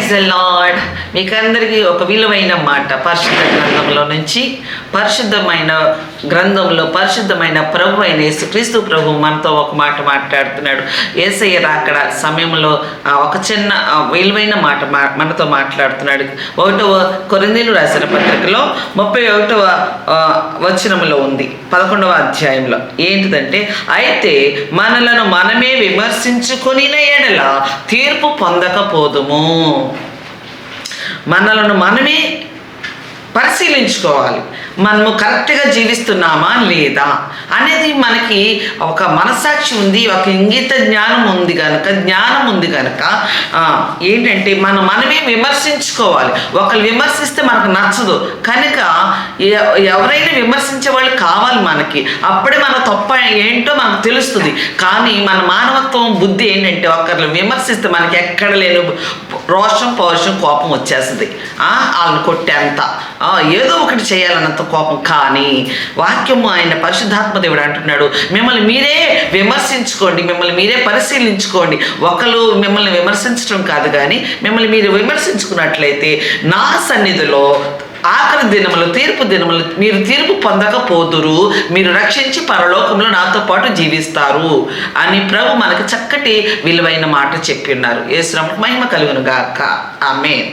Praise the lord. మీకందరికీ ఒక విలువైన మాట పరిశుద్ధ గ్రంథంలో నుంచి, పరిశుద్ధమైన గ్రంథంలో పరిశుద్ధమైన ప్రభు అయిన యేసుక్రీస్తు ప్రభు మనతో ఒక మాట మాట్లాడుతున్నాడు. యేసయ్య రాకడ సమయంలో ఒక చిన్న విలువైన మాట మనతో మాట్లాడుతున్నాడు. 1వ కొరింథీయులు రాసిన పత్రికలో 31వ వచనంలో ఉంది, 11వ అధ్యాయంలో. ఏంటిదంటే, అయితే మనలను మనమే విమర్శించుకొనిన ఎడల తీర్పు పొందకపోదుము. మనలను మనమే పరిశీలించుకోవాలి, మనము కరెక్ట్గా జీవిస్తున్నామా లేదా అనేది. మనకి ఒక మనసాక్షి ఉంది, ఒక ఇంగిత జ్ఞానం ఉంది కనుక ఏంటంటే మనమే విమర్శించుకోవాలి. ఒకరు విమర్శిస్తే మనకు నచ్చదు కనుక ఎవరైనా విమర్శించే వాళ్ళు కావాలి మనకి. అప్పుడే మన తప్ప ఏంటో మనకు తెలుస్తుంది. కానీ మన మానవత్వం బుద్ధి ఏంటంటే, ఒకరిని విమర్శిస్తే మనకి ఎక్కడ లేని రోషం, పౌరుషం, కోపం వచ్చేస్తుంది. వాళ్ళని కొట్టేంత, ఏదో ఒకటి చేయాలన్నంత కోపం. కానీ వాక్యము ఆయన పరిశుద్ధాత్మ దేవుడు అంటున్నాడు, మిమ్మల్ని మీరే విమర్శించుకోండి, మిమ్మల్ని మీరే పరిశీలించుకోండి. ఒకరు మిమ్మల్ని విమర్శించడం కాదు, కానీ మిమ్మల్ని మీరు విమర్శించుకున్నట్లయితే నా సన్నిధిలో ఆఖరి దినములు, తీర్పు దినములు మీరు తీర్పు పొందకపోదురు, మీరు రక్షించి పరలోకంలో నాతో పాటు జీవిస్తారు అని ప్రభు మనకు చక్కటి విలువైన మాట చెప్పి ఉన్నారు. యేసు నామమున మహిమ కలుగును గాక. ఆమేన్.